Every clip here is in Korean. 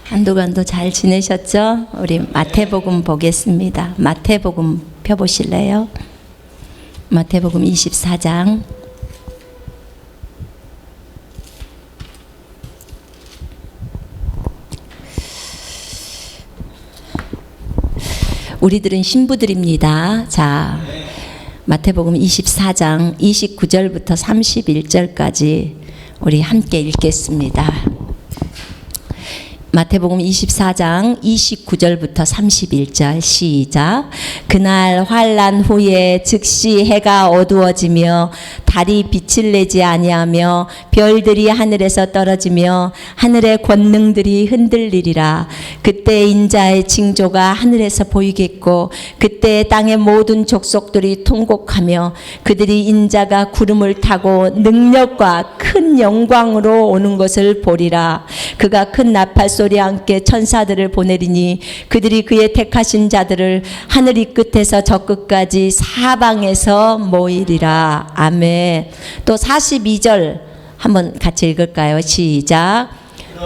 한 주간도 잘 지내셨죠? 우리 마태복음 보겠습니다. 마태복음 펴보실래요? 마태복음 24장. 우리들은 신부들입니다. 자, 마태복음 24장 29절부터 31절까지 우리 함께 읽겠습니다. 마태복음 24장 29절부터 31절 시작. 그날 환난 후에 즉시 해가 어두워지며 달이 빛을 내지 아니하며 별들이 하늘에서 떨어지며 하늘의 권능들이 흔들리리라. 그때 인자의 징조가 하늘에서 보이겠고 그때 땅의 모든 족속들이 통곡하며 그들이 인자가 구름을 타고 능력과 큰 영광으로 오는 것을 보리라. 그가 큰 나팔 소리와 함께 천사들을 보내리니 그들이 그의 택하신 자들을 하늘 이 끝에서 저 끝까지 사방에서 모이리라. 아멘. 또 42절 한번 같이 읽을까요? 시작.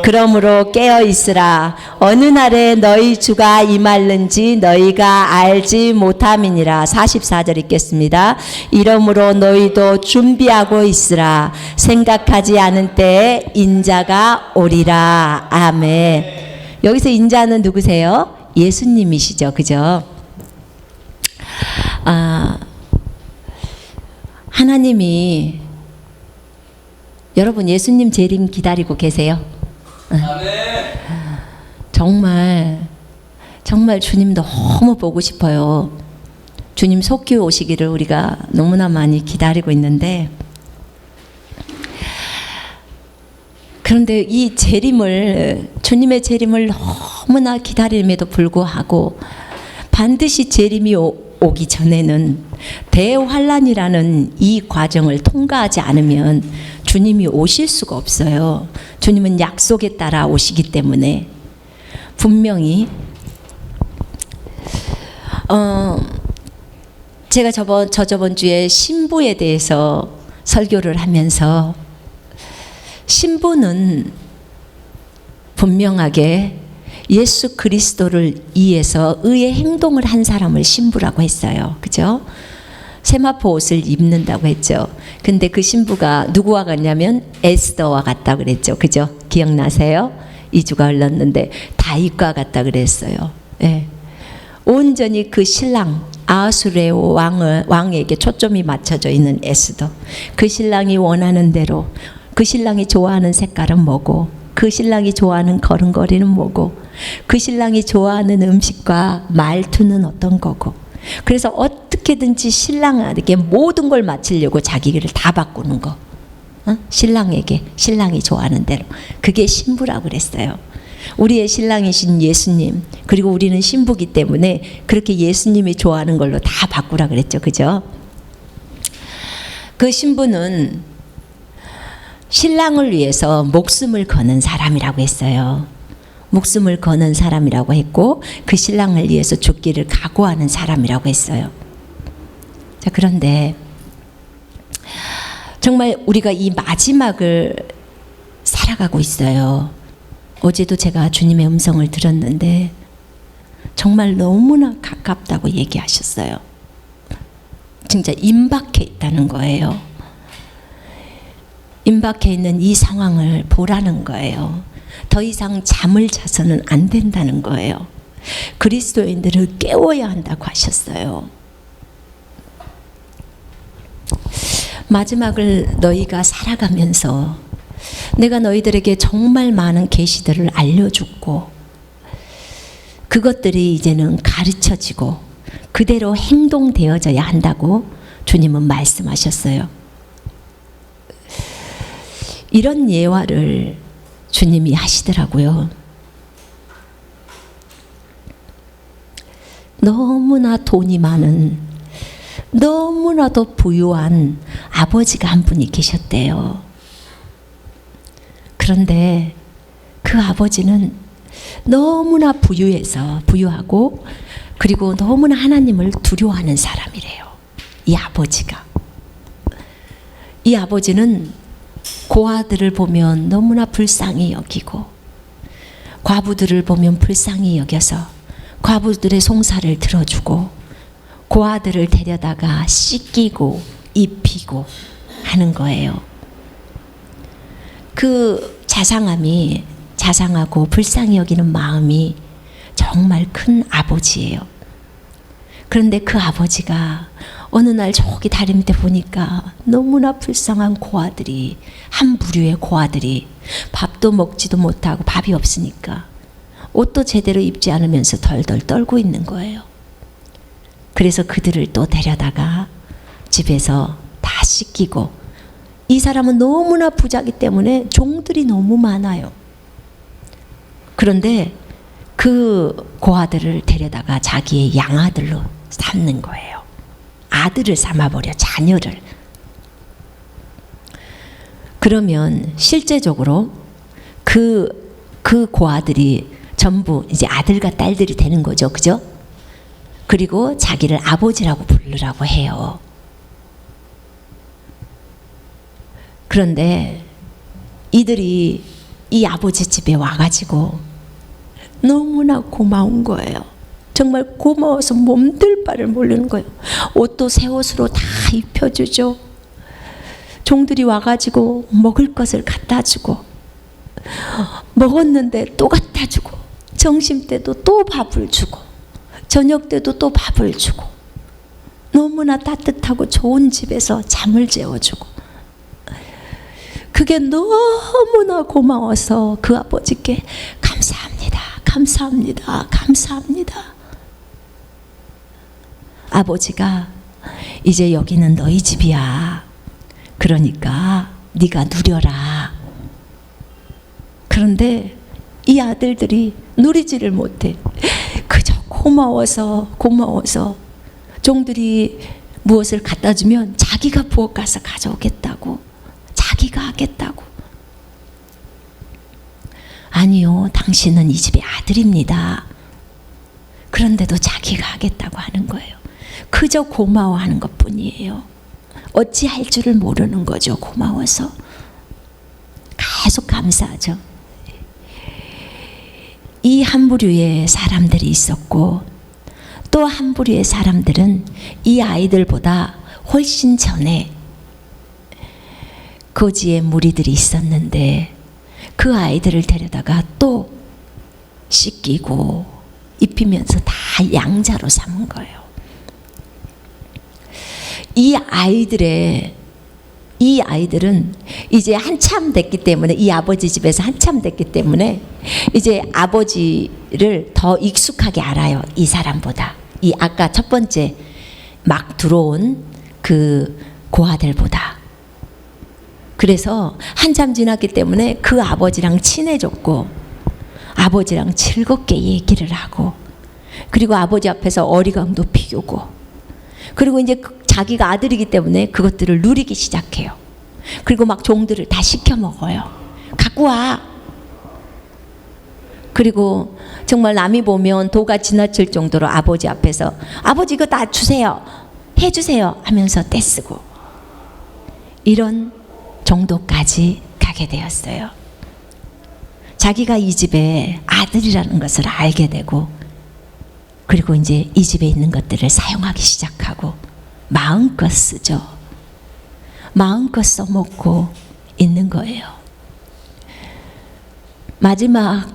그러므로 깨어 있으라. 어느 날에 너희 주가 임할는지 너희가 알지 못함이니라. 44절 읽겠습니다. 이러므로 너희도 준비하고 있으라. 생각하지 않은 때에 인자가 오리라. 아멘. 여기서 인자는 누구세요? 예수님이시죠. 그죠? 하나님이 여러분 예수님 재림 기다리고 계세요? 정말 주님 너무 보고 싶어요. 주님 속히 오시기를 우리가 너무나 많이 기다리고 있는데, 그런데 이 재림을, 주님의 재림을 너무나 기다림에도 불구하고 반드시 재림이 오기 전에는 대환란이라는 이 과정을 통과하지 않으면 주님이 오실 수가 없어요. 주님은 약속에 따라 오시기 때문에 분명히 제가 저번 주에 신부에 대해서 설교를 하면서 신부는 분명하게 예수 그리스도를 위해서 의의 행동을 한 사람을 신부라고 했어요. 그죠? 세마포 옷을 입는다고 했죠. 근데 그 신부가 누구와 같냐면 에스더와 같다 그랬죠. 그죠? 기억나세요? 2주가 흘렀는데 다윗과 같다 그랬어요. 네. 온전히 그 신랑 아하수레오 왕에게 초점이 맞춰져 있는 에스더. 그 신랑이 원하는 대로, 그 신랑이 좋아하는 색깔은 뭐고, 그 신랑이 좋아하는 걸음걸이는 뭐고, 그 신랑이 좋아하는 음식과 말투는 어떤 거고, 그래서 어떻게든지 신랑에게 모든 걸 맞추려고 자기를 다 바꾸는 거. 신랑에게, 신랑이 좋아하는 대로. 그게 신부라고 그랬어요. 우리의 신랑이신 예수님, 그리고 우리는 신부기 때문에 그렇게 예수님이 좋아하는 걸로 다 바꾸라 그랬죠. 그죠? 그 신부는 신랑을 위해서 목숨을 거는 사람이라고 했어요. 목숨을 거는 사람이라고 했고, 그 신랑을 위해서 죽기를 각오하는 사람이라고 했어요. 자, 그런데 정말 우리가 이 마지막을 살아가고 있어요. 어제도 제가 주님의 음성을 들었는데 정말 너무나 가깝다고 얘기하셨어요. 진짜 임박해 있다는 거예요. 임박해 있는 이 상황을 보라는 거예요. 더 이상 잠을 자서는 안 된다는 거예요. 그리스도인들을 깨워야 한다고 하셨어요. 마지막을 너희가 살아가면서 내가 너희들에게 정말 많은 계시들을 알려주고 그것들이 이제는 가르쳐지고 그대로 행동되어져야 한다고 주님은 말씀하셨어요. 이런 예화를 주님이 하시더라고요. 너무나 돈이 많은, 너무나도 부유한 아버지가 한 분이 계셨대요. 그런데 그 아버지는 너무나 부유하고 그리고 너무나 하나님을 두려워하는 사람이래요. 이 아버지가. 이 아버지는 고아들을 보면 너무나 불쌍히 여기고 과부들을 보면 불쌍히 여겨서 과부들의 송사를 들어주고 고아들을 데려다가 씻기고 입히고 하는 거예요. 그 자상하고 불쌍히 여기는 마음이 정말 큰 아버지예요. 그런데 그 아버지가 어느 날 저기 다리 밑에 보니까 너무나 불쌍한 고아들이, 한 부류의 고아들이 밥도 먹지도 못하고 밥이 없으니까 옷도 제대로 입지 않으면서 덜덜 떨고 있는 거예요. 그래서 그들을 또 데려다가 집에서 다 씻기고, 이 사람은 너무나 부자기 때문에 종들이 너무 많아요. 그런데 그 고아들을 데려다가 자기의 양아들로 삼는 거예요. 아들을 삼아버려, 자녀를. 그러면 실제적으로 그 고아들이 전부 이제 아들과 딸들이 되는 거죠. 그죠? 그리고 자기를 아버지라고 부르라고 해요. 그런데 이들이 이 아버지 집에 와가지고 너무나 고마운 거예요. 정말 고마워서 몸둘 바를 모르는 거예요. 옷도 새 옷으로 다 입혀주죠. 종들이 와가지고 먹을 것을 갖다 주고, 먹었는데 또 갖다 주고, 점심때도 또 밥을 주고, 저녁 때도 또 밥을 주고, 너무나 따뜻하고 좋은 집에서 잠을 재워주고, 그게 너무나 고마워서 그 아버지께 감사합니다, 감사합니다, 감사합니다. 아버지가 이제 여기는 너희 집이야. 그러니까 네가 누려라. 그런데 이 아들들이 누리지를 못해. 그저 고마워서 종들이 무엇을 갖다 주면 자기가 부엌 가서 가져오겠다고, 자기가 하겠다고. 아니요, 당신은 이 집의 아들입니다. 그런데도 자기가 하겠다고 하는 거예요. 그저 고마워하는 것뿐이에요. 어찌할 줄을 모르는 거죠. 고마워서 계속 감사하죠. 이 한 부류의 사람들이 있었고, 또 한 부류의 사람들은 이 아이들보다 훨씬 전에 거지의 무리들이 있었는데, 그 아이들을 데려다가 또 씻기고 입히면서 다 양자로 삼은 거예요. 이 아이들은 이제 한참 됐기 때문에, 이 아버지 집에서 한참 됐기 때문에 이제 아버지를 더 익숙하게 알아요. 이 사람보다, 이 아까 첫 번째 막 들어온 그 고아들보다. 그래서 한참 지났기 때문에 그 아버지랑 친해졌고, 아버지랑 즐겁게 얘기를 하고, 그리고 아버지 앞에서 어리광도 피우고, 그리고 이제 자기가 아들이기 때문에 그것들을 누리기 시작해요. 그리고 막 종들을 다 시켜 먹어요. 갖고 와. 그리고 정말 남이 보면 도가 지나칠 정도로 아버지 앞에서 아버지 이거 다 주세요, 해주세요 하면서 떼쓰고, 이런 정도까지 가게 되었어요. 자기가 이 집의 아들이라는 것을 알게 되고, 그리고 이제 이 집에 있는 것들을 사용하기 시작하고 마음껏 쓰죠. 마음껏 써먹고 있는 거예요. 마지막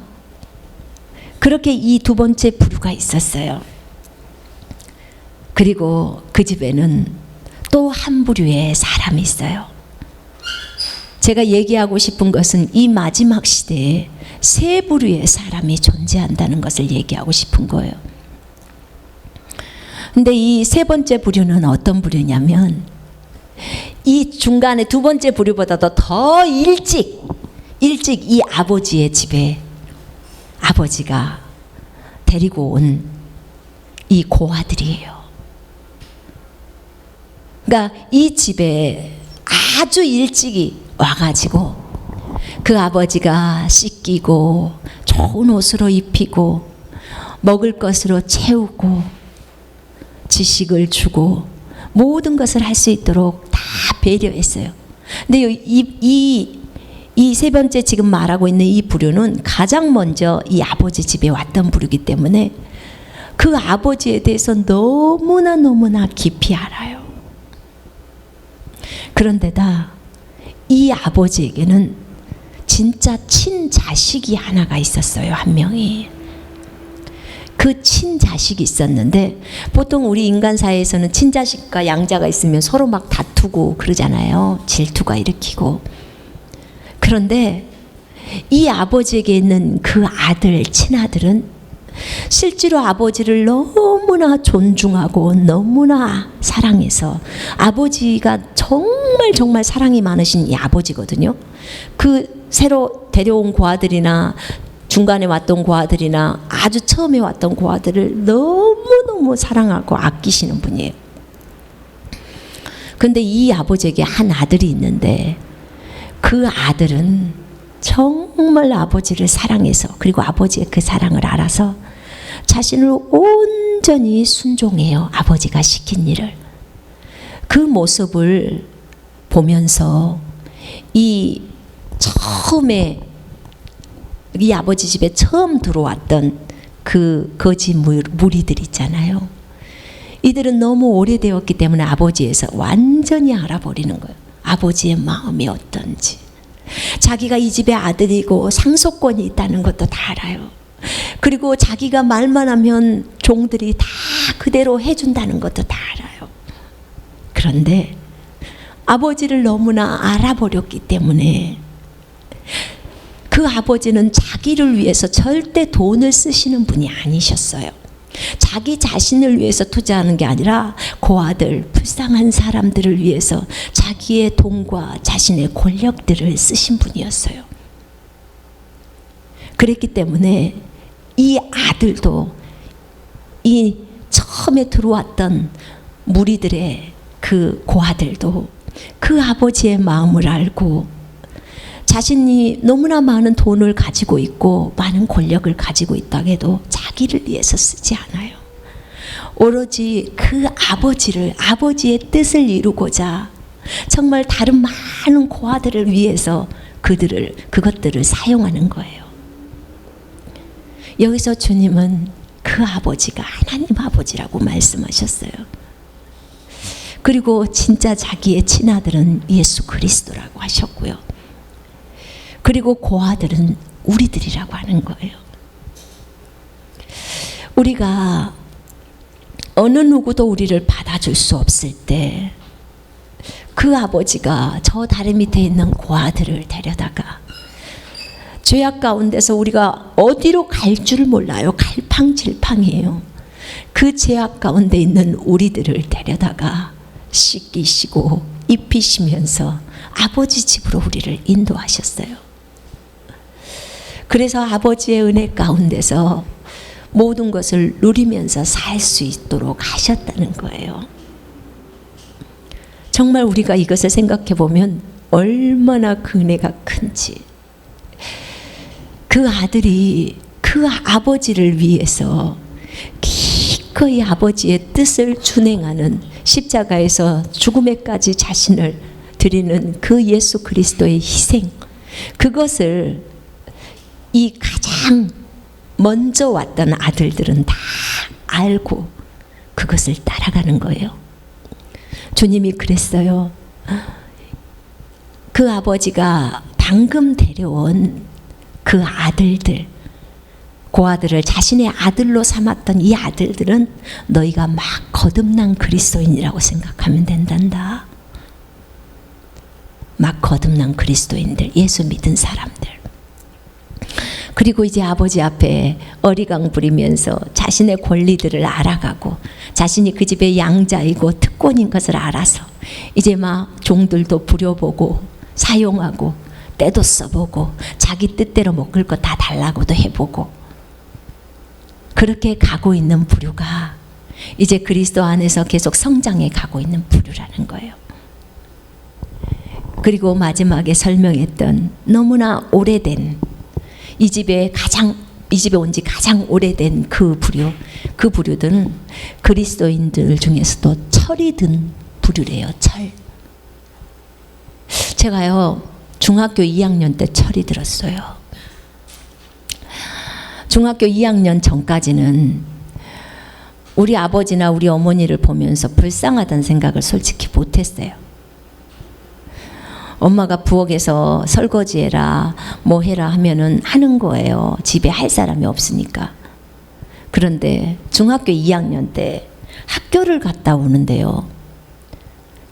그렇게 이 두 번째 부류가 있었어요. 그리고 그 집에는 또 한 부류의 사람이 있어요. 제가 얘기하고 싶은 것은 이 마지막 시대에 세 부류의 사람이 존재한다는 것을 얘기하고 싶은 거예요. 근데 이 세 번째 부류는 어떤 부류냐면, 이 중간에 두 번째 부류보다도 더 일찍 이 아버지의 집에 아버지가 데리고 온 이 고아들이에요. 그러니까 이 집에 아주 일찍이 와가지고 그 아버지가 씻기고 좋은 옷으로 입히고 먹을 것으로 채우고 지식을 주고 모든 것을 할 수 있도록 다 배려했어요. 근데 이 세 번째 지금 말하고 있는 이 부류는 가장 먼저 이 아버지 집에 왔던 부류이기 때문에 그 아버지에 대해서 너무나 깊이 알아요. 그런데다 이 아버지에게는 진짜 친자식이 하나가 있었어요. 한 명이. 그 친자식이 있었는데 보통 우리 인간 사회에서는 친자식과 양자가 있으면 서로 막 다투고 그러잖아요. 질투가 일으키고. 그런데 이 아버지에게 있는 그 아들, 친아들은 실제로 아버지를 너무나 존중하고 너무나 사랑해서 아버지가 정말 사랑이 많으신 이 아버지거든요. 그 새로 데려온 고아들이나 중간에 왔던 고아들이나 아주 처음에 왔던 고아들을 너무너무 사랑하고 아끼시는 분이에요. 근데 이 아버지에게 한 아들이 있는데 그 아들은 정말 아버지를 사랑해서 그리고 아버지의 그 사랑을 알아서 자신을 온전히 순종해요. 아버지가 시킨 일을. 그 모습을 보면서 이 처음에 이 아버지 집에 처음 들어왔던 그 거지 무리들 있잖아요. 이들은 너무 오래되었기 때문에 아버지에서 완전히 알아버리는 거예요. 아버지의 마음이 어떤지. 자기가 이 집의 아들이고 상속권이 있다는 것도 다 알아요. 그리고 자기가 말만 하면 종들이 다 그대로 해준다는 것도 다 알아요. 그런데 아버지를 너무나 알아버렸기 때문에 그 아버지는 자기를 위해서 절대 돈을 쓰시는 분이 아니셨어요. 자기 자신을 위해서 투자하는 게 아니라 고아들, 불쌍한 사람들을 위해서 자기의 돈과 자신의 권력들을 쓰신 분이었어요. 그랬기 때문에 이 아들도 이 처음에 들어왔던 무리들의 그 고아들도 그 아버지의 마음을 알고 자신이 너무나 많은 돈을 가지고 있고 많은 권력을 가지고 있다고 해도 자기를 위해서 쓰지 않아요. 오로지 그 아버지의 뜻을 이루고자 정말 다른 많은 고아들을 위해서 그것들을 사용하는 거예요. 여기서 주님은 그 아버지가 하나님 아버지라고 말씀하셨어요. 그리고 진짜 자기의 친아들은 예수 그리스도라고 하셨고요. 그리고 고아들은 우리들이라고 하는 거예요. 우리가 어느 누구도 우리를 받아줄 수 없을 때 그 아버지가 저 다리 밑에 있는 고아들을 데려다가 죄악 가운데서 우리가 어디로 갈 줄 몰라요. 갈팡질팡이에요. 그 죄악 가운데 있는 우리들을 데려다가 씻기시고 입히시면서 아버지 집으로 우리를 인도하셨어요. 그래서 아버지의 은혜 가운데서 모든 것을 누리면서 살 수 있도록 하셨다는 거예요. 정말 우리가 이것을 생각해 보면 얼마나 그 은혜가 큰지. 그 아들이 그 아버지를 위해서 기꺼이 아버지의 뜻을 준행하는 십자가에서 죽음에까지 자신을 드리는 그 예수 그리스도의 희생, 그것을 이 가장 먼저 왔던 아들들은 다 알고 그것을 따라가는 거예요. 주님이 그랬어요. 그 아버지가 방금 데려온 그 아들들, 고아들을 자신의 아들로 삼았던 이 아들들은 너희가 막 거듭난 그리스도인이라고 생각하면 된단다. 막 거듭난 그리스도인들, 예수 믿은 사람들. 그리고 이제 아버지 앞에 어리광 부리면서 자신의 권리들을 알아가고 자신이 그 집의 양자이고 특권인 것을 알아서 이제 막 종들도 부려보고 사용하고 때도 써보고 자기 뜻대로 먹을 거 다 달라고도 해보고 그렇게 가고 있는 부류가 이제 그리스도 안에서 계속 성장해 가고 있는 부류라는 거예요. 그리고 마지막에 설명했던 너무나 오래된 이 집에 온 지 가장 오래된 그 부류들은 그리스도인들 중에서도 철이 든 부류래요. 철. 제가요 중학교 2학년 때 철이 들었어요. 중학교 2학년 전까지는 우리 아버지나 우리 어머니를 보면서 불쌍하다는 생각을 솔직히 못했어요. 엄마가 부엌에서 설거지해라 뭐 해라 하면은 하는 거예요. 집에 할 사람이 없으니까. 그런데 중학교 2학년 때 학교를 갔다 오는데요.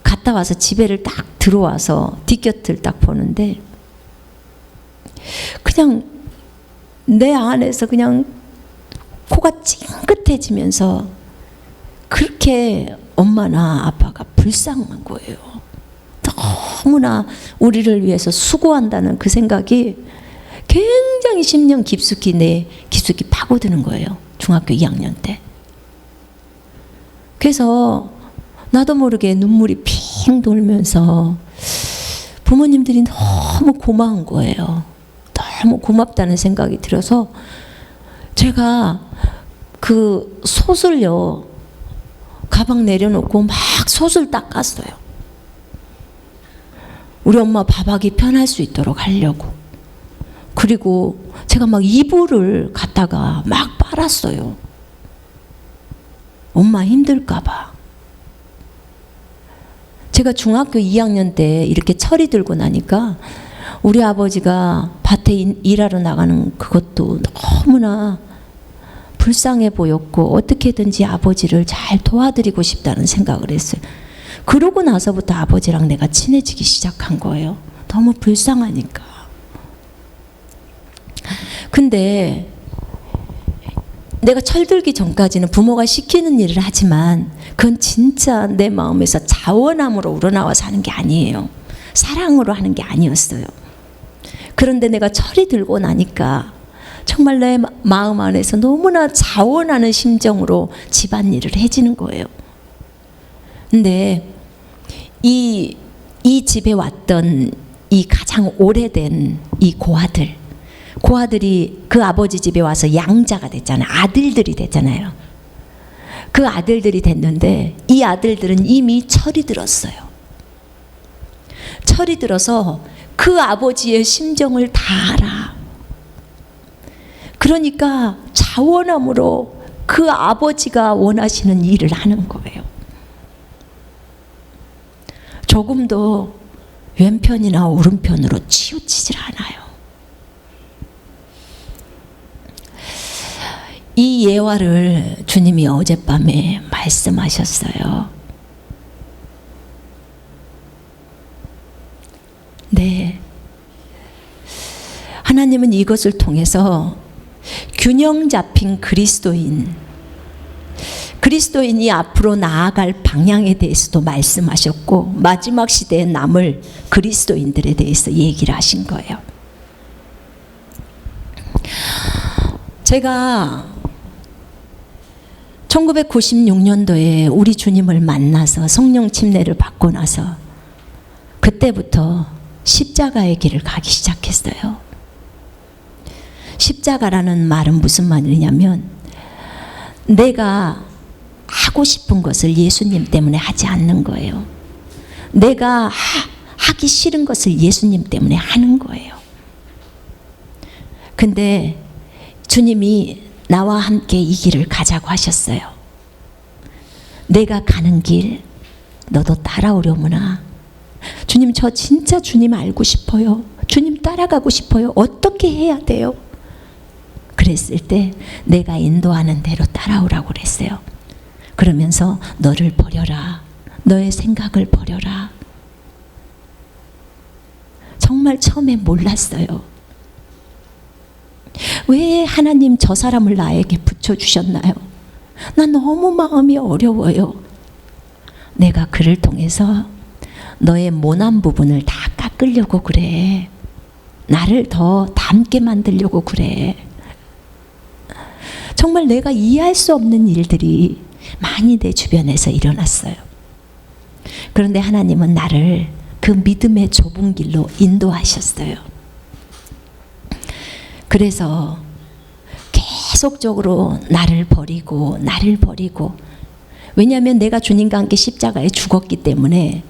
갔다 와서 집에를 딱 들어와서 뒷곁을 딱 보는데 그냥 내 안에서 그냥 코가 찡긋해지면서 그렇게 엄마나 아빠가 불쌍한 거예요. 너무나 우리를 위해서 수고한다는 그 생각이 굉장히 심령 깊숙이 내 깊숙이 파고드는 거예요. 중학교 2학년 때. 그래서 나도 모르게 눈물이 핑 돌면서 부모님들이 너무 고마운 거예요. 너무 고맙다는 생각이 들어서 제가 그 솥을요 가방 내려놓고 막 솥을 닦았어요. 우리 엄마 밥하기 편할 수 있도록 하려고. 그리고 제가 막 이불을 갖다가 막 빨았어요. 엄마 힘들까 봐. 제가 중학교 2학년 때 이렇게 철이 들고 나니까 우리 아버지가 밭에 일하러 나가는 그것도 너무나 불쌍해 보였고 어떻게든지 아버지를 잘 도와드리고 싶다는 생각을 했어요. 그러고 나서부터 아버지랑 내가 친해지기 시작한 거예요. 너무 불쌍하니까. 근데 내가 철들기 전까지는 부모가 시키는 일을 하지만 그건 진짜 내 마음에서 자원함으로 우러나와서 하는 게 아니에요. 사랑으로 하는 게 아니었어요. 그런데 내가 철이 들고 나니까 정말 내 마음 안에서 너무나 자원하는 심정으로 집안일을 해지는 거예요. 근데 이 집에 왔던 이 가장 오래된 이 고아들이 그 아버지 집에 와서 양자가 됐잖아요. 아들들이 됐잖아요. 그 아들들이 됐는데 이 아들들은 이미 철이 들었어요. 철이 들어서 그 아버지의 심정을 다 알아. 그러니까 자원함으로 그 아버지가 원하시는 일을 하는 거예요. 조금도 왼편이나 오른편으로 치우치질 않아요. 이 예화를 주님이 어젯밤에 말씀하셨어요. 네. 하나님은 이것을 통해서 균형 잡힌 그리스도인이 앞으로 나아갈 방향에 대해서도 말씀하셨고 마지막 시대에 남을 그리스도인들에 대해서 얘기를 하신 거예요. 제가 1996년도에 우리 주님을 만나서 성령 침례를 받고 나서 그때부터 십자가의 길을 가기 시작했어요. 십자가라는 말은 무슨 말이냐면 내가 하고 싶은 것을 예수님 때문에 하지 않는 거예요. 내가 하기 싫은 것을 예수님 때문에 하는 거예요. 근데 주님이 나와 함께 이 길을 가자고 하셨어요. 내가 가는 길 너도 따라오려무나. 주님, 저 진짜 주님 알고 싶어요. 주님 따라가고 싶어요. 어떻게 해야 돼요? 그랬을 때 내가 인도하는 대로 따라오라고 그랬어요. 그러면서 너를 버려라. 너의 생각을 버려라. 정말 처음에 몰랐어요. 왜 하나님 저 사람을 나에게 붙여주셨나요? 나 너무 마음이 어려워요. 내가 그를 통해서 너의 모난 부분을 다 깎으려고 그래. 나를 더 닮게 만들려고 그래. 정말 내가 이해할 수 없는 일들이 많이 내 주변에서 일어났어요. 그런데 하나님은 나를 그 믿음의 좁은 길로 인도하셨어요. 그래서 계속적으로 나를 버리고 왜냐하면 내가 주님과 함께 십자가에 죽었기 때문에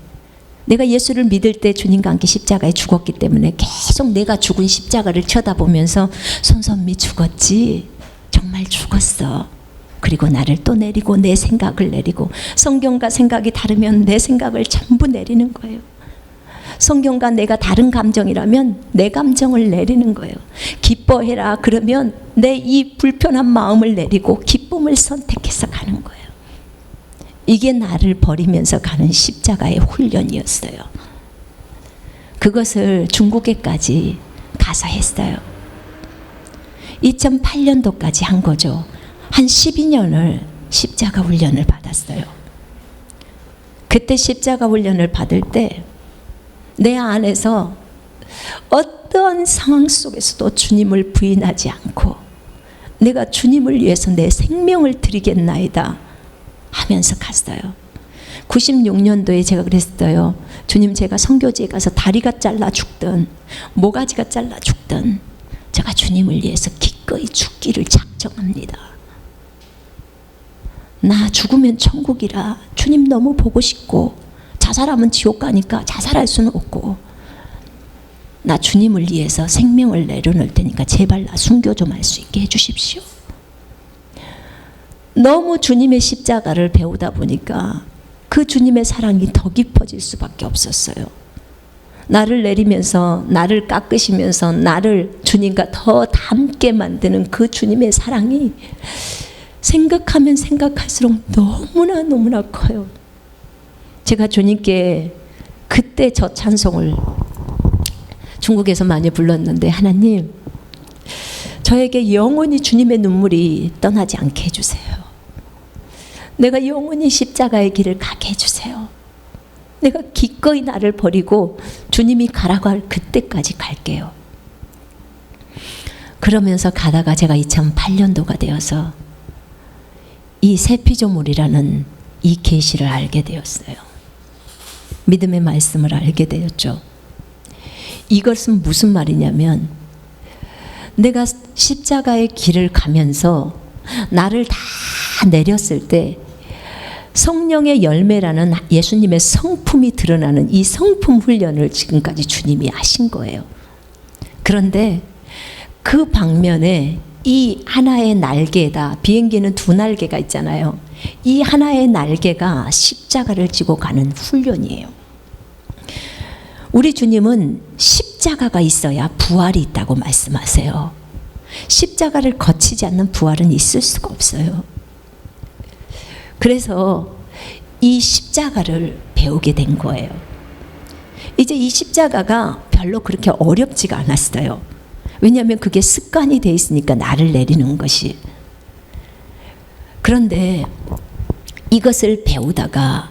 내가 예수를 믿을 때 주님과 함께 십자가에 죽었기 때문에 계속 내가 죽은 십자가를 쳐다보면서 손선미 죽었지, 정말 죽었어. 그리고 나를 또 내리고 내 생각을 내리고, 성경과 생각이 다르면 내 생각을 전부 내리는 거예요. 성경과 내가 다른 감정이라면 내 감정을 내리는 거예요. 기뻐해라 그러면 내 이 불편한 마음을 내리고 기쁨을 선택해서 가는 거예요. 이게 나를 버리면서 가는 십자가의 훈련이었어요. 그것을 중국에까지 가서 했어요. 2008년도까지 한 거죠. 한 12년을 십자가 훈련을 받았어요. 그때 십자가 훈련을 받을 때 내 안에서 어떠한 상황 속에서도 주님을 부인하지 않고 내가 주님을 위해서 내 생명을 드리겠나이다 하면서 갔어요. 96년도에 제가 그랬어요. 주님, 제가 선교지에 가서 다리가 잘라 죽든 모가지가 잘라 죽든 제가 주님을 위해서 기꺼이 죽기를 작정합니다. 나 죽으면 천국이라 주님 너무 보고 싶고, 자살하면 지옥 가니까 자살할 수는 없고, 나 주님을 위해서 생명을 내려놓을 테니까 제발 나 순교 좀 할 수 있게 해주십시오. 너무 주님의 십자가를 배우다 보니까 그 주님의 사랑이 더 깊어질 수밖에 없었어요. 나를 내리면서 나를 깎으시면서 나를 주님과 더 닮게 만드는 그 주님의 사랑이 생각하면 생각할수록 너무나 커요. 제가 주님께 그때 저 찬송을 중국에서 많이 불렀는데, 하나님, 저에게 영원히 주님의 눈물이 떠나지 않게 해주세요. 내가 영원히 십자가의 길을 가게 해주세요. 내가 기꺼이 나를 버리고 주님이 가라고 할 그때까지 갈게요. 그러면서 가다가 제가 2008년도가 되어서 이 새 피조물이라는 이 계시를 알게 되었어요. 믿음의 말씀을 알게 되었죠. 이것은 무슨 말이냐면, 내가 십자가의 길을 가면서 나를 다 내렸을 때 성령의 열매라는 예수님의 성품이 드러나는 이 성품 훈련을 지금까지 주님이 하신 거예요. 그런데 그 방면에 이 하나의 날개다, 비행기는 두 날개가 있잖아요. 이 하나의 날개가 십자가를 지고 가는 훈련이에요. 우리 주님은 십자가가 있어야 부활이 있다고 말씀하세요. 십자가를 거치지 않는 부활은 있을 수가 없어요. 그래서 이 십자가를 배우게 된 거예요. 이제 이 십자가가 별로 그렇게 어렵지가 않았어요. 왜냐하면 그게 습관이 돼 있으니까, 나를 내리는 것이. 그런데 이것을 배우다가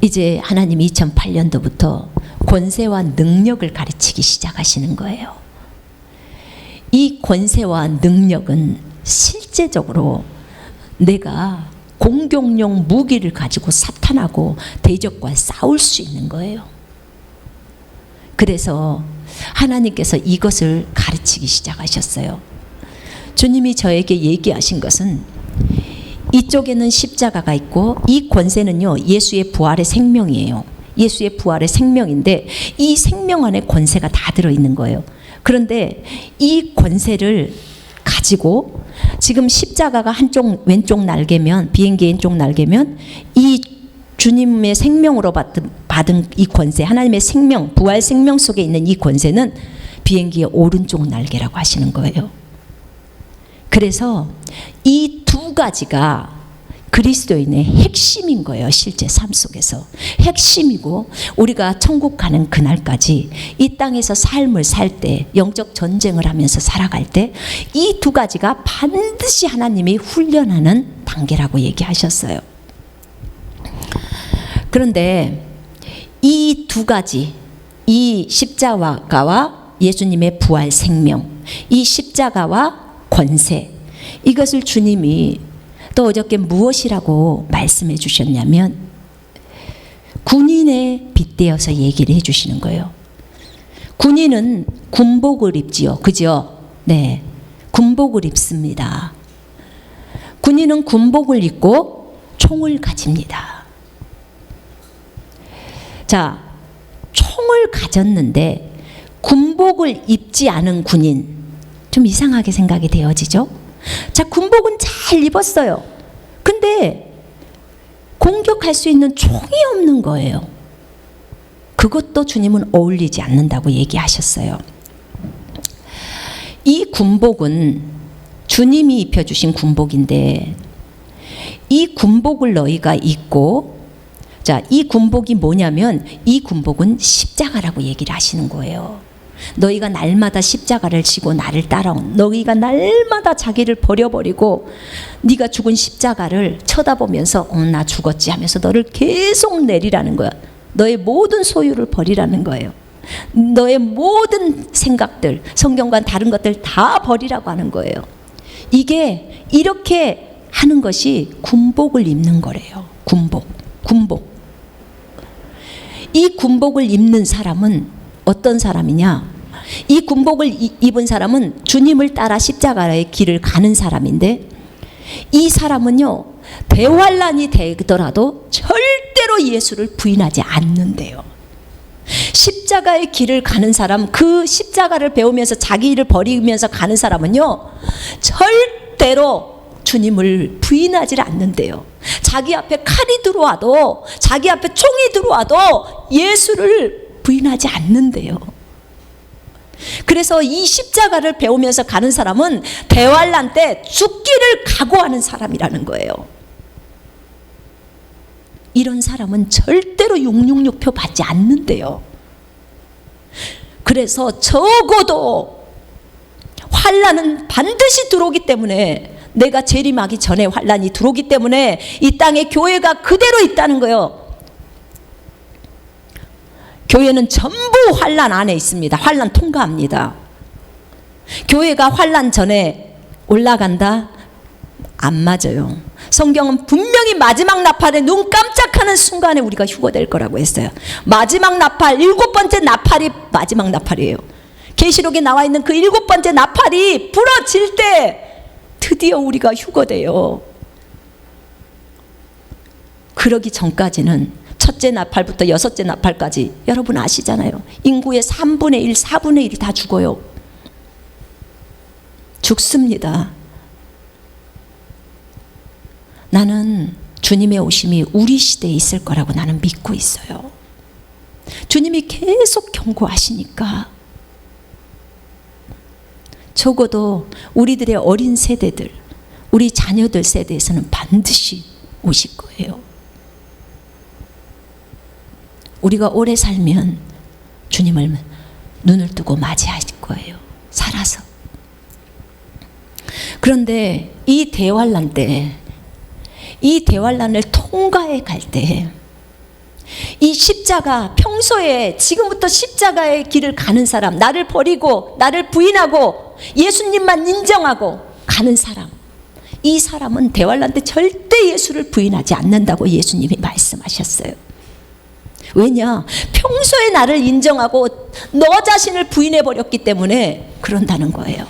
이제 하나님이 2008년도부터 권세와 능력을 가르치기 시작하시는 거예요. 이 권세와 능력은 실제적으로 내가 공격용 무기를 가지고 사탄하고 대적과 싸울 수 있는 거예요. 그래서 하나님께서 이것을 가르치기 시작하셨어요. 주님이 저에게 얘기하신 것은, 이쪽에는 십자가가 있고 이 권세는요, 예수의 부활의 생명이에요. 예수의 부활의 생명인데 이 생명 안에 권세가 다 들어있는 거예요. 그런데 이 권세를 가지고 지금 십자가가 한쪽 왼쪽 날개면, 비행기의 왼쪽 날개면, 이 주님의 생명으로 받은 이 권세, 하나님의 생명, 부활 생명 속에 있는 이 권세는 비행기의 오른쪽 날개라고 하시는 거예요. 그래서 이 두 가지가 그리스도인의 핵심인 거예요. 실제 삶 속에서 핵심이고, 우리가 천국 가는 그날까지 이 땅에서 삶을 살 때, 영적 전쟁을 하면서 살아갈 때 이 두 가지가 반드시 하나님이 훈련하는 단계라고 얘기하셨어요. 그런데 이 두 가지, 이 십자가와 예수님의 부활 생명, 이 십자가와 권세, 이것을 주님이 또 어저께 무엇이라고 말씀해 주셨냐면, 군인에 빗대어서 얘기를 해 주시는 거예요. 군인은 군복을 입지요. 그죠? 네. 군복을 입습니다. 군인은 군복을 입고 총을 가집니다. 자, 총을 가졌는데 군복을 입지 않은 군인, 좀 이상하게 생각이 되어지죠. 자, 군복은 잘 입었어요. 근데 공격할 수 있는 총이 없는 거예요. 그것도 주님은 어울리지 않는다고 얘기하셨어요. 이 군복은 주님이 입혀주신 군복인데, 이 군복을 너희가 입고, 자, 이 군복이 뭐냐면 이 군복은 십자가라고 얘기를 하시는 거예요. 너희가 날마다 십자가를 지고 나를 따라온, 너희가 날마다 자기를 버려버리고 네가 죽은 십자가를 쳐다보면서 나 죽었지 하면서 너를 계속 내리라는 거야. 너의 모든 소유를 버리라는 거예요. 너의 모든 생각들, 성경과 다른 것들 다 버리라고 하는 거예요. 이게 이렇게 하는 것이 군복을 입는 거래요. 군복. 이 군복을 입는 사람은 어떤 사람이냐? 이 군복을 입은 사람은 주님을 따라 십자가의 길을 가는 사람인데, 이 사람은요, 대환란이 되더라도 절대로 예수를 부인하지 않는데요. 십자가의 길을 가는 사람, 그 십자가를 배우면서 자기 일을 버리면서 가는 사람은요, 절대로 주님을 부인하지 않는데요. 자기 앞에 칼이 들어와도, 자기 앞에 총이 들어와도 예수를 부인하지 않는데요. 그래서 이 십자가를 배우면서 가는 사람은 대환란 때 죽기를 각오하는 사람이라는 거예요. 이런 사람은 절대로 666표 받지 않는데요. 그래서 적어도 환란은 반드시 들어오기 때문에, 내가 재림하기 전에 환란이 들어오기 때문에 이 땅에 교회가 그대로 있다는 거예요. 교회는 전부 환란 안에 있습니다. 환란 통과합니다. 교회가 환란 전에 올라간다? 안 맞아요. 성경은 분명히 마지막 나팔에 눈 깜짝하는 순간에 우리가 휴거될 거라고 했어요. 마지막 나팔, 7번째 나팔이 마지막 나팔이에요. 계시록에 나와 있는 그 7번째 나팔이 부러질 때 드디어 우리가 휴거돼요. 그러기 전까지는 첫째 나팔부터 여섯째 나팔까지 여러분 아시잖아요. 인구의 3분의 1, 4분의 1이 다 죽어요. 죽습니다. 나는 주님의 오심이 우리 시대에 있을 거라고 나는 믿고 있어요. 주님이 계속 경고하시니까 적어도 우리들의 어린 세대들, 우리 자녀들 세대에서는 반드시 오실 거예요. 우리가 오래 살면 주님을 눈을 뜨고 맞이할 거예요. 살아서. 그런데 이 대환란 때, 이 대환란을 통과해 갈 때, 이 십자가, 평소에 지금부터 십자가의 길을 가는 사람, 나를 버리고 나를 부인하고 예수님만 인정하고 가는 사람, 이 사람은 대환란 때 절대 예수를 부인하지 않는다고 예수님이 말씀하셨어요. 왜냐? 평소에 나를 인정하고 너 자신을 부인해버렸기 때문에 그런다는 거예요.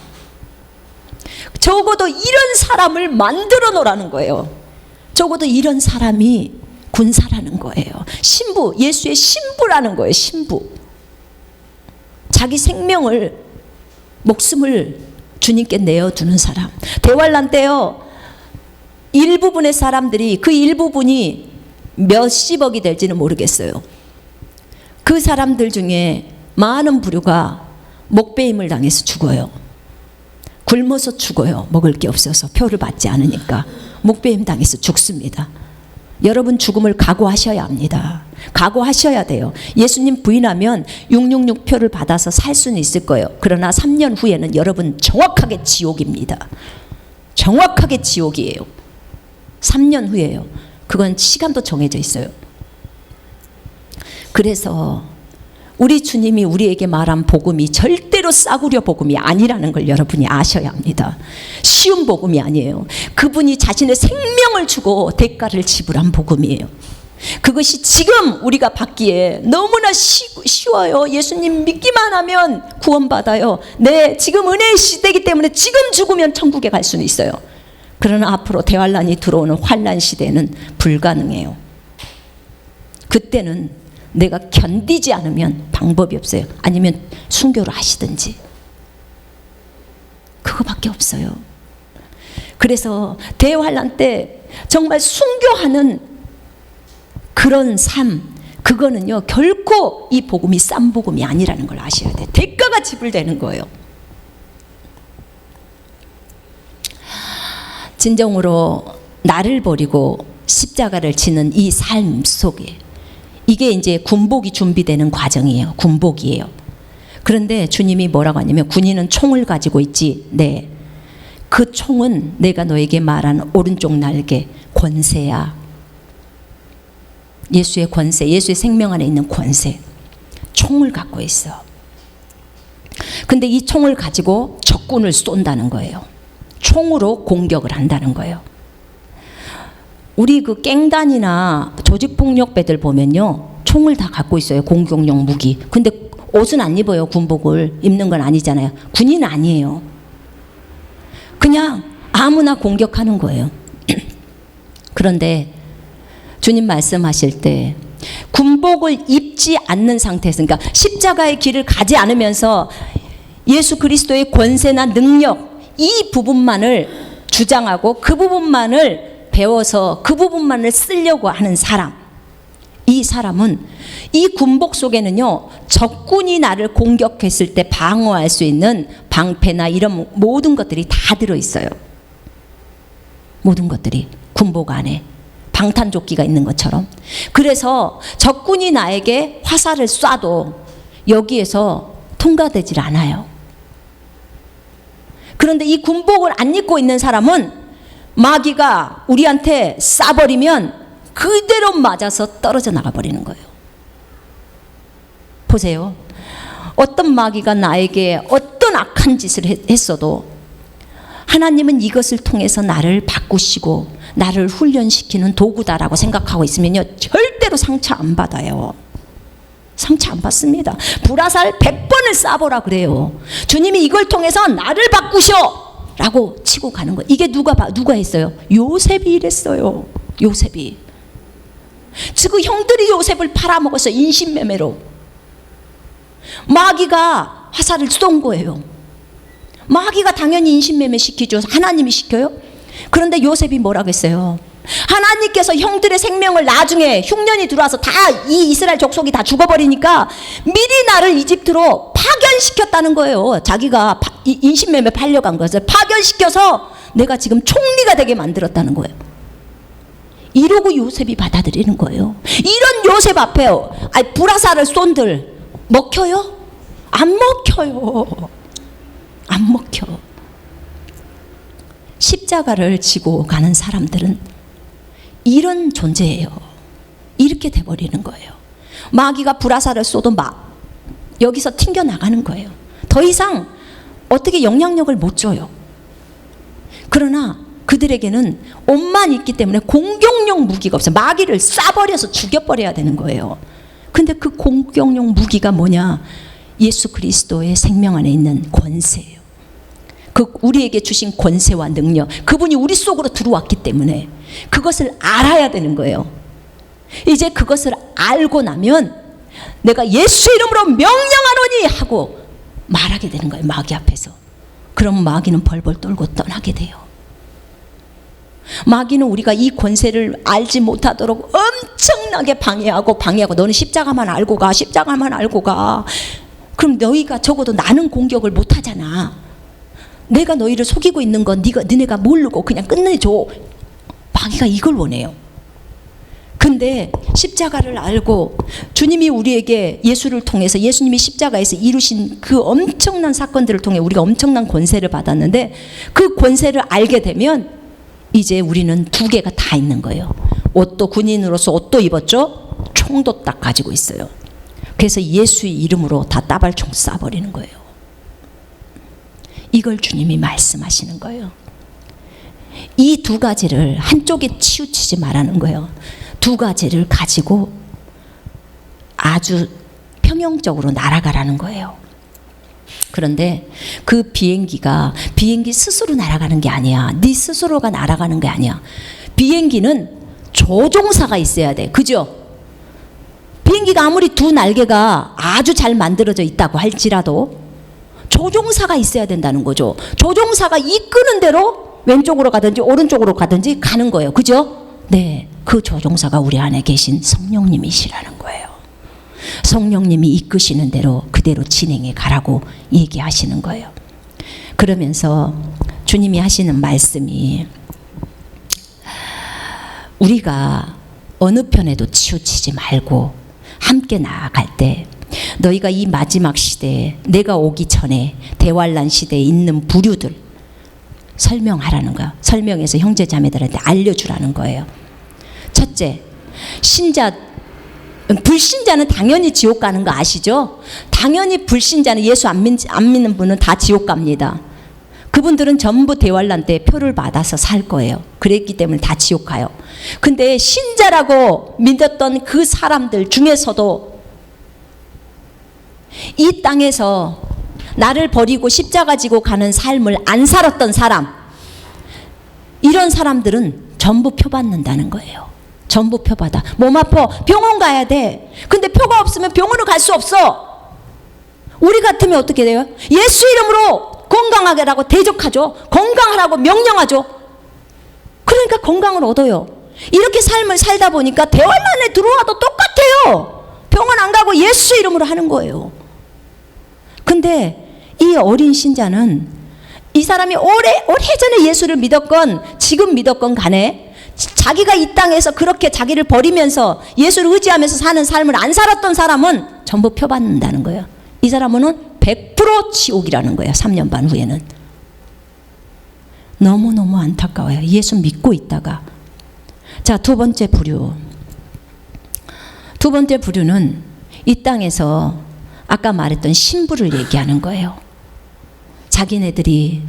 적어도 이런 사람을 만들어 놓으라는 거예요. 적어도 이런 사람이 군사라는 거예요. 신부, 예수의 신부라는 거예요. 신부. 자기 생명을, 목숨을 주님께 내어두는 사람. 대환란 때요, 일부분의 사람들이, 그 일부분이 몇십억이 될지는 모르겠어요. 그 사람들 중에 많은 부류가 목배임을 당해서 죽어요. 굶어서 죽어요. 먹을 게 없어서, 표를 받지 않으니까 목배임 당해서 죽습니다. 여러분 죽음을 각오하셔야 합니다. 각오하셔야 돼요. 예수님 부인하면 666표를 받아서 살 수는 있을 거예요. 그러나 3년 후에는 여러분 정확하게 지옥입니다. 정확하게 지옥이에요. 3년 후에요. 그건 시간도 정해져 있어요. 그래서 우리 주님이 우리에게 말한 복음이 절대로 싸구려 복음이 아니라는 걸 여러분이 아셔야 합니다. 쉬운 복음이 아니에요. 그분이 자신의 생명을 주고 대가를 지불한 복음이에요. 그것이 지금 우리가 받기에 너무나 쉬워요. 예수님 믿기만 하면 구원받아요. 네, 지금 은혜의 시대이기 때문에 지금 죽으면 천국에 갈 수는 있어요. 그러나 앞으로 대환란이 들어오는 환란 시대는 불가능해요. 그때는 내가 견디지 않으면 방법이 없어요. 아니면 순교를 하시든지. 그거밖에 없어요. 그래서 대환란 때 정말 순교하는 그런 삶, 그거는요 결코 이 복음이 싼 복음이 아니라는 걸 아셔야 돼요. 대가가 지불되는 거예요. 진정으로 나를 버리고 십자가를 지는 이 삶 속에 이게 이제 군복이 준비되는 과정이에요. 군복이에요. 그런데 주님이 뭐라고 하냐면 군인은 총을 가지고 있지. 네. 그 총은 내가 너에게 말한 오른쪽 날개 권세야. 예수의 권세, 예수의 생명 안에 있는 권세. 총을 갖고 있어. 근데 이 총을 가지고 적군을 쏜다는 거예요. 총으로 공격을 한다는 거예요. 우리 그 깽단이나 조직폭력배들 보면요 총을 다 갖고 있어요. 공격용 무기. 근데 옷은 안 입어요. 군복을 입는 건 아니잖아요. 군인은 아니에요. 그냥 아무나 공격하는 거예요. 그런데 주님 말씀하실 때 군복을 입지 않는 상태에서, 그러니까 십자가의 길을 가지 않으면서 예수 그리스도의 권세나 능력 이 부분만을 주장하고 그 부분만을 배워서 그 부분만을 쓰려고 하는 사람, 이 사람은 이 군복 속에는요 적군이 나를 공격했을 때 방어할 수 있는 방패나 이런 모든 것들이 다 들어있어요. 모든 것들이 군복 안에 방탄조끼가 있는 것처럼. 그래서 적군이 나에게 화살을 쏴도 여기에서 통과되질 않아요. 그런데 이 군복을 안 입고 있는 사람은 마귀가 우리한테 쏴버리면 그대로 맞아서 떨어져 나가버리는 거예요. 보세요. 어떤 마귀가 나에게 어떤 악한 짓을 했어도 하나님은 이것을 통해서 나를 바꾸시고 나를 훈련시키는 도구다라고 생각하고 있으면요 절대로 상처 안 받아요. 상처 안 받습니다. 불화살 100번을 쏴보라 그래요. 주님이 이걸 통해서 나를 바꾸셔 라고 치고 가는 거예요. 이게 누가 했어요? 요셉이 이랬어요. 요셉이. 지금 형들이 요셉을 팔아먹었어요. 인신매매로. 마귀가 화살을 쏜 거예요. 마귀가 당연히 인신매매 시키죠. 하나님이 시켜요? 그런데 요셉이 뭐라고 했어요? 하나님께서 형들의 생명을 나중에 흉년이 들어와서 다 이 이스라엘 족속이 다 죽어버리니까 미리 나를 이집트로 파견시켰다는 거예요. 자기가 인신매매 팔려간 것을 파견시켜서 내가 지금 총리가 되게 만들었다는 거예요. 이러고 요셉이 받아들이는 거예요. 이런 요셉 앞에 불화살을 쏜들 먹혀요? 안 먹혀요. 안 먹혀. 십자가를 지고 가는 사람들은 이런 존재예요. 이렇게 돼버리는 거예요. 마귀가 불화살을 쏘도 여기서 튕겨나가는 거예요. 더 이상 어떻게 영향력을 못 줘요. 그러나 그들에게는 옷만 있기 때문에 공격용 무기가 없어요. 마귀를 쏴버려서 죽여버려야 되는 거예요. 근데 그 공격용 무기가 뭐냐? 예수 그리스도의 생명 안에 있는 권세예요. 그 우리에게 주신 권세와 능력, 그분이 우리 속으로 들어왔기 때문에 그것을 알아야 되는 거예요. 이제 그것을 알고 나면 내가 예수 이름으로 명령하노니 하고 말하게 되는 거예요. 마귀 앞에서. 그럼 마귀는 벌벌 떨고 떠나게 돼요. 마귀는 우리가 이 권세를 알지 못하도록 엄청나게 방해하고 너는 십자가만 알고 가, 십자가만 알고 가. 그럼 너희가 적어도 나는 공격을 못하잖아. 내가 너희를 속이고 있는 건 너네가 모르고 그냥 끝내줘. 마귀가 이걸 원해요. 근데 십자가를 알고 주님이 우리에게 예수를 통해서 예수님이 십자가에서 이루신 그 엄청난 사건들을 통해 우리가 엄청난 권세를 받았는데 그 권세를 알게 되면 이제 우리는 두 개가 다 있는 거예요. 옷도 군인으로서 옷도 입었죠. 총도 딱 가지고 있어요. 그래서 예수의 이름으로 다 따발총 쏴버리는 거예요. 이걸 주님이 말씀하시는 거예요. 이 두 가지를 한쪽에 치우치지 말라는 거예요. 두 가지를 가지고 아주 평형적으로 날아가라는 거예요. 그런데 그 비행기 스스로 날아가는 게 아니야. 네 스스로가 날아가는 게 아니야. 비행기는 조종사가 있어야 돼. 그죠? 비행기가 아무리 두 날개가 아주 잘 만들어져 있다고 할지라도 조종사가 있어야 된다는 거죠. 조종사가 이끄는 대로 왼쪽으로 가든지 오른쪽으로 가든지 가는 거예요. 그죠? 네, 그 조종사가 우리 안에 계신 성령님이시라는 거예요. 성령님이 이끄시는 대로 그대로 진행해 가라고 얘기하시는 거예요. 그러면서 주님이 하시는 말씀이, 우리가 어느 편에도 치우치지 말고 함께 나아갈 때 너희가 이 마지막 시대에 내가 오기 전에 대환란 시대에 있는 부류들 설명하라는 거야. 설명해서 형제 자매들한테 알려주라는 거예요. 첫째, 불신자는 당연히 지옥 가는 거 아시죠? 당연히 불신자는, 예수 안 믿는 분은 다 지옥 갑니다. 그분들은 전부 대환란 때 표를 받아서 살 거예요. 그랬기 때문에 다 지옥 가요. 근데 신자라고 믿었던 그 사람들 중에서도 이 땅에서 나를 버리고 십자가 지고 가는 삶을 안 살았던 사람, 이런 사람들은 전부 표 받는다는 거예요. 전부 표 받아. 몸 아파, 병원 가야 돼. 근데 표가 없으면 병원을 갈 수 없어. 우리 같으면 어떻게 돼요? 예수 이름으로 건강하게라고 대적하죠. 건강하라고 명령하죠. 그러니까 건강을 얻어요. 이렇게 삶을 살다 보니까 대환란에 들어와도 똑같아요. 병원 안 가고 예수 이름으로 하는 거예요. 근데 이 어린 신자는, 이 사람이 오래전에 예수를 믿었건 지금 믿었건 간에 자기가 이 땅에서 그렇게 자기를 버리면서 예수를 의지하면서 사는 삶을 안 살았던 사람은 전부 표받는다는 거예요. 이 사람은 100% 지옥이라는 거예요. 3년 반 후에는. 너무너무 안타까워요. 예수 믿고 있다가. 자, 두 번째 부류. 두 번째 부류는 이 땅에서 아까 말했던 신부를 얘기하는 거예요. 자기네들이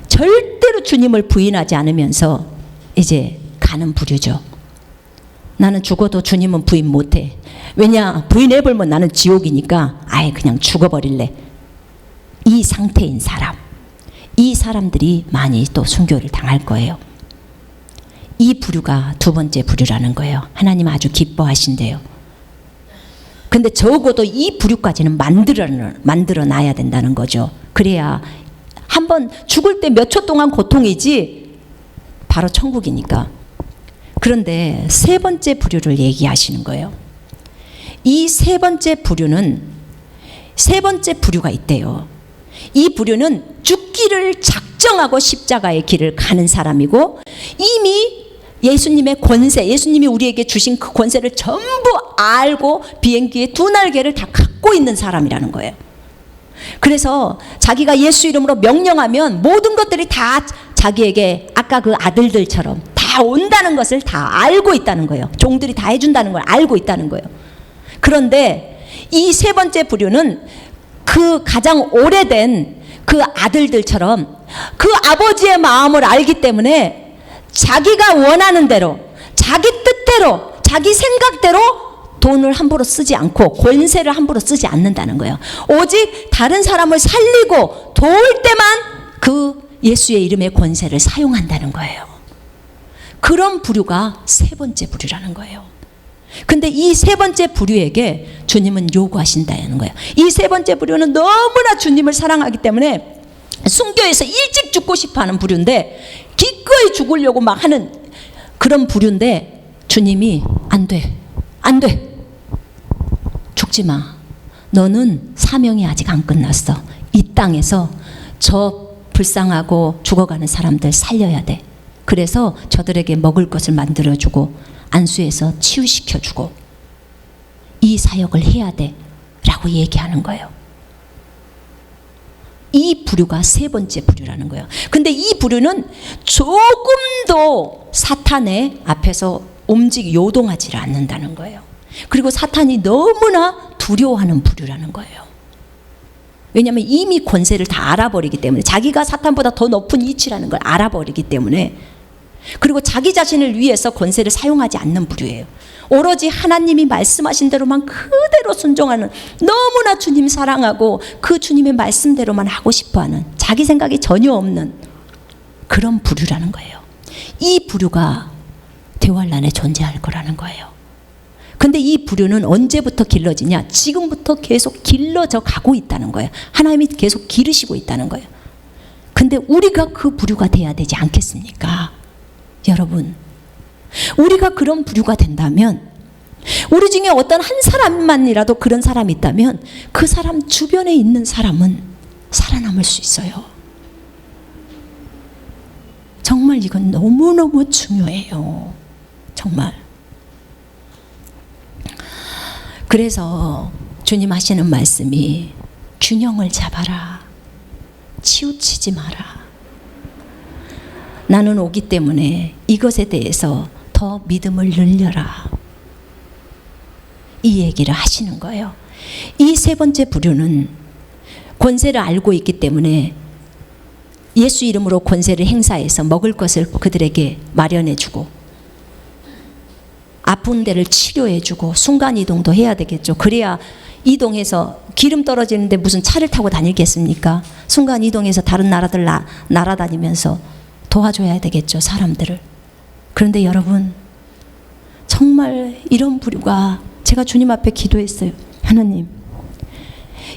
절대로 주님을 부인하지 않으면서 이제 가는 부류죠. 나는 죽어도 주님은 부인 못해. 왜냐, 부인해버리면 나는 지옥이니까 아예 그냥 죽어버릴래. 이 상태인 사람, 이 사람들이 많이 또 순교를 당할 거예요. 이 부류가 두 번째 부류라는 거예요. 하나님 아주 기뻐하신대요. 근데 적어도 이 부류까지는 만들어 놔야 된다는 거죠. 그래야 한번 죽을 때 몇 초 동안 고통이지 바로 천국이니까. 그런데 세 번째 부류를 얘기하시는 거예요. 이 세 번째 부류는, 세 번째 부류가 있대요. 이 부류는 죽기를 작정하고 십자가의 길을 가는 사람이고, 이미 예수님의 권세, 예수님이 우리에게 주신 그 권세를 전부 알고 비행기의 두 날개를 다 갖고 있는 사람이라는 거예요. 그래서 자기가 예수 이름으로 명령하면 모든 것들이 다 자기에게 아까 그 아들들처럼 다 온다는 것을 다 알고 있다는 거예요. 종들이 다 해준다는 걸 알고 있다는 거예요. 그런데 이 세 번째 부류는 그 가장 오래된 그 아들들처럼 그 아버지의 마음을 알기 때문에 자기가 원하는 대로, 자기 뜻대로, 자기 생각대로 돈을 함부로 쓰지 않고 권세를 함부로 쓰지 않는다는 거예요. 오직 다른 사람을 살리고 도울 때만 그 예수의 이름의 권세를 사용한다는 거예요. 그런 부류가 세 번째 부류라는 거예요. 근데 이 세 번째 부류에게 주님은 요구하신다는 거예요. 이 세 번째 부류는 너무나 주님을 사랑하기 때문에 순교해서 일찍 죽고 싶어하는 부류인데, 기꺼이 죽으려고 막 하는 그런 부류인데, 주님이 안 돼, 안 돼, 죽지 마. 너는 사명이 아직 안 끝났어. 이 땅에서 저 불쌍하고 죽어가는 사람들 살려야 돼. 그래서 저들에게 먹을 것을 만들어주고 안수해서 치유시켜주고 이 사역을 해야 돼 라고 얘기하는 거예요. 이 부류가 세 번째 부류라는 거예요. 근데 이 부류는 조금도 사탄의 앞에서 요동하지 않는다는 거예요. 그리고 사탄이 너무나 두려워하는 부류라는 거예요. 왜냐하면 이미 권세를 다 알아버리기 때문에, 자기가 사탄보다 더 높은 위치라는 걸 알아버리기 때문에, 그리고 자기 자신을 위해서 권세를 사용하지 않는 부류예요. 오로지 하나님이 말씀하신 대로만 그대로 순종하는, 너무나 주님 사랑하고 그 주님의 말씀대로만 하고 싶어하는, 자기 생각이 전혀 없는 그런 부류라는 거예요. 이 부류가 대환란에 존재할 거라는 거예요. 근데 이 부류는 언제부터 길러지냐? 지금부터 계속 길러져 가고 있다는 거예요. 하나님이 계속 기르시고 있다는 거예요. 근데 우리가 그 부류가 돼야 되지 않겠습니까? 여러분, 우리가 그런 부류가 된다면, 우리 중에 어떤 한 사람만이라도 그런 사람이 있다면 그 사람 주변에 있는 사람은 살아남을 수 있어요. 정말 이건 너무너무 중요해요. 정말. 그래서 주님 하시는 말씀이 균형을 잡아라. 치우치지 마라. 나는 오기 때문에 이것에 대해서 더 믿음을 늘려라. 이 얘기를 하시는 거예요. 이 세 번째 부류는 권세를 알고 있기 때문에 예수 이름으로 권세를 행사해서 먹을 것을 그들에게 마련해주고 아픈 데를 치료해주고 순간이동도 해야 되겠죠. 그래야 이동해서 기름 떨어지는데 무슨 차를 타고 다니겠습니까? 순간이동해서 다른 나라들 날아다니면서 도와줘야 되겠죠, 사람들을. 그런데 여러분, 정말 이런 부류가, 제가 주님 앞에 기도했어요. 하나님,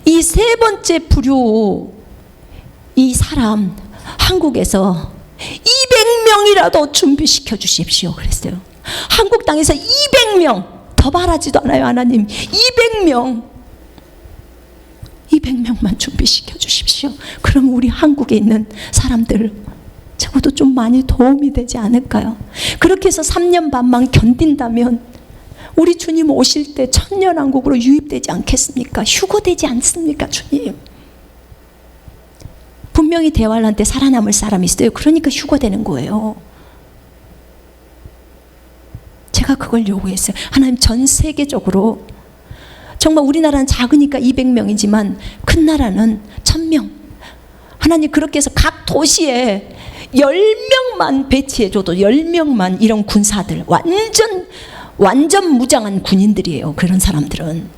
이 세 번째 부류, 이 사람 한국에서 200명이라도 준비시켜 주십시오 그랬어요. 한국 땅에서 200명, 더 바라지도 않아요. 하나님, 200명만 준비시켜 주십시오. 그럼 우리 한국에 있는 사람들 적어도 좀 많이 도움이 되지 않을까요? 그렇게 해서 3년 반만 견딘다면 우리 주님 오실 때 천년왕국으로 유입되지 않겠습니까? 휴거되지 않습니까, 주님? 분명히 대환란 때 살아남을 사람이 있어요. 그러니까 휴거되는 거예요. 제가 그걸 요구했어요. 하나님, 전 세계적으로, 정말 우리나라는 작으니까 200명이지만 큰 나라는 1000명. 하나님, 그렇게 해서 각 도시에 10명만 배치해줘도 10명만 이런 군사들, 완전 무장한 군인들이에요. 그런 사람들은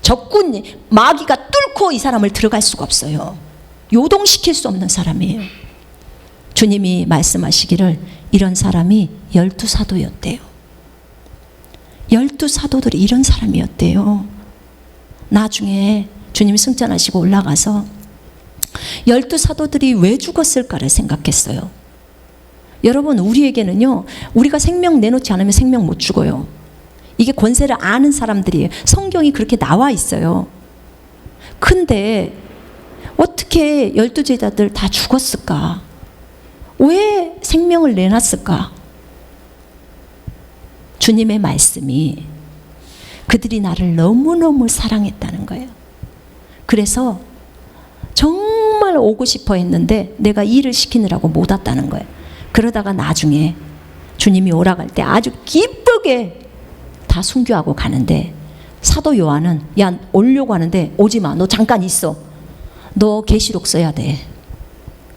적군 마귀가 뚫고 이 사람을 들어갈 수가 없어요. 요동시킬 수 없는 사람이에요. 주님이 말씀하시기를 이런 사람이 12사도였대요. 12사도들이 이런 사람이었대요. 나중에 주님이 승천하시고 올라가서 12사도들이 왜 죽었을까를 생각했어요. 여러분, 우리에게는요, 우리가 생명 내놓지 않으면 생명 못 죽어요. 이게 권세를 아는 사람들이에요. 성경이 그렇게 나와 있어요. 근데 어떻게 12제자들 다 죽었을까? 왜 생명을 내놨을까? 주님의 말씀이 그들이 나를 너무너무 사랑했다는 거예요. 그래서 정말 오고 싶어 했는데 내가 일을 시키느라고 못 왔다는 거예요. 그러다가 나중에 주님이 오라갈 때 아주 기쁘게 다 순교하고 가는데, 사도 요한은 야, 오려고 하는데 오지 마. 너 잠깐 있어. 너 계시록 써야 돼.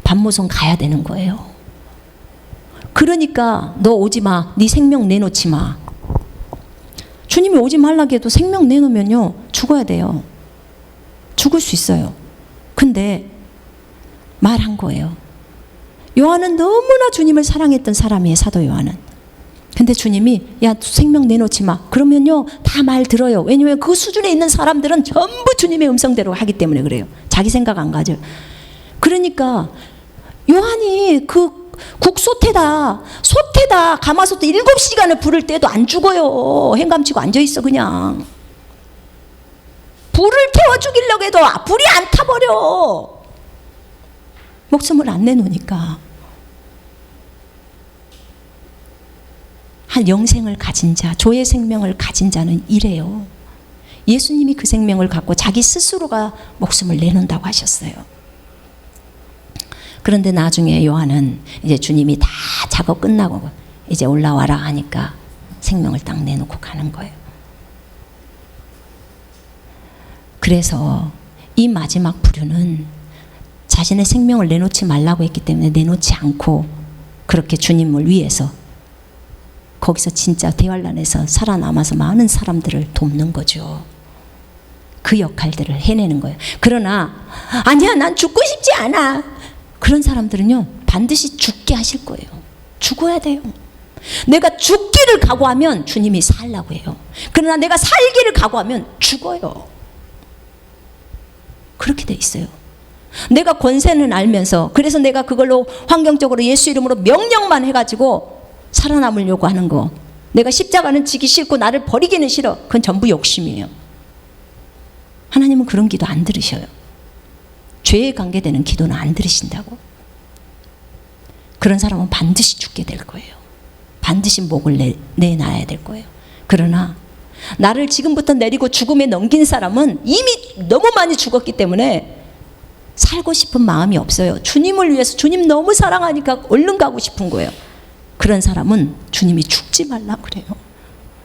반모성 가야 되는 거예요. 그러니까 너 오지 마. 네 생명 내놓지 마. 주님이 오지 말라고 해도 생명 내놓으면요, 죽어야 돼요. 죽을 수 있어요. 근데 말한 거예요. 요한은 너무나 주님을 사랑했던 사람이에요, 사도 요한은. 근데 주님이 야, 생명 내놓지 마. 그러면요, 다 말 들어요. 왜냐면 그 수준에 있는 사람들은 전부 주님의 음성대로 하기 때문에 그래요. 자기 생각 안 가져. 그러니까 요한이 그 소태다 가마솥도 7시간을 부를 때도 안 죽어요. 행감치고 앉아있어 그냥. 불을 태워 죽이려고 해도 불이 안 타버려. 목숨을 안 내놓으니까. 한 영생을 가진 자, 조의 생명을 가진 자는 이래요. 예수님이 그 생명을 갖고 자기 스스로가 목숨을 내놓는다고 하셨어요. 그런데 나중에 요한은 이제 주님이 다 작업 끝나고 이제 올라와라 하니까 생명을 딱 내놓고 가는 거예요. 그래서 이 마지막 부류는 자신의 생명을 내놓지 말라고 했기 때문에 내놓지 않고 그렇게 주님을 위해서 거기서 진짜 대환란에서 살아남아서 많은 사람들을 돕는 거죠. 그 역할들을 해내는 거예요. 그러나 아니야, 난 죽고 싶지 않아. 그런 사람들은요, 반드시 죽게 하실 거예요. 죽어야 돼요. 내가 죽기를 각오하면 주님이 살라고 해요. 그러나 내가 살기를 각오하면 죽어요. 그렇게 돼 있어요. 내가 권세는 알면서, 그래서 내가 그걸로 환경적으로 예수 이름으로 명령만 해가지고 살아남으려고 하는 거, 내가 십자가는 지기 싫고 나를 버리기는 싫어, 그건 전부 욕심이에요. 하나님은 그런 기도 안 들으셔요. 죄에 관계되는 기도는 안 들으신다고. 그런 사람은 반드시 죽게 될 거예요. 반드시 목을 내놔야 될 거예요. 그러나 나를 지금부터 내리고 죽음에 넘긴 사람은 이미 너무 많이 죽었기 때문에 살고 싶은 마음이 없어요. 주님을 위해서, 주님 너무 사랑하니까 얼른 가고 싶은 거예요. 그런 사람은 주님이 죽지 말라 그래요.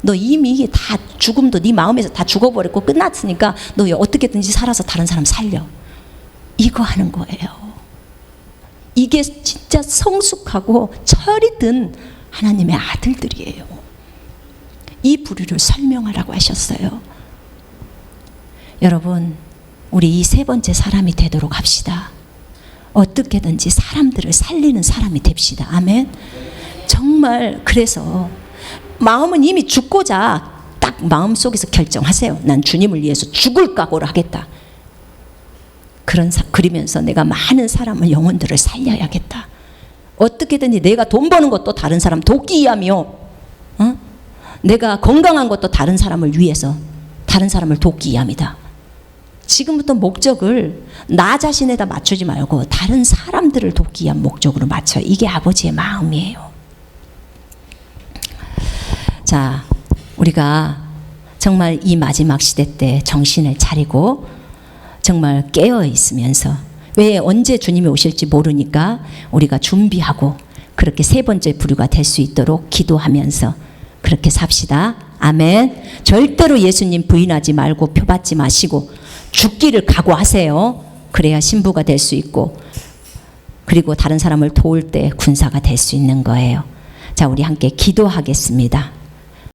너 이미 다 죽음도 네 마음에서 다 죽어버렸고 끝났으니까 너 어떻게든지 살아서 다른 사람 살려. 이거 하는 거예요. 이게 진짜 성숙하고 철이 든 하나님의 아들들이에요. 이 부류를 설명하라고 하셨어요. 여러분, 우리 이 세 번째 사람이 되도록 합시다. 어떻게든지 사람들을 살리는 사람이 됩시다. 아멘. 정말 그래서 마음은 이미 죽고자 딱 마음속에서 결정하세요. 난 주님을 위해서 죽을 각오를 하겠다. 그러면서 내가 많은 사람을, 영혼들을 살려야겠다. 어떻게든지 내가 돈 버는 것도 다른 사람 돕기 위함이요. 내가 건강한 것도 다른 사람을 위해서, 다른 사람을 돕기 위함이다. 지금부터 목적을 나 자신에다 맞추지 말고 다른 사람들을 돕기 위한 목적으로 맞춰요. 이게 아버지의 마음이에요. 자, 우리가 정말 이 마지막 시대 때 정신을 차리고 정말 깨어 있으면서, 왜 언제 주님이 오실지 모르니까 우리가 준비하고 그렇게 세 번째 부류가 될 수 있도록 기도하면서 그렇게 삽시다. 아멘. 절대로 예수님 부인하지 말고 표받지 마시고 죽기를 각오하세요. 그래야 신부가 될 수 있고, 그리고 다른 사람을 도울 때 군사가 될 수 있는 거예요. 자, 우리 함께 기도하겠습니다.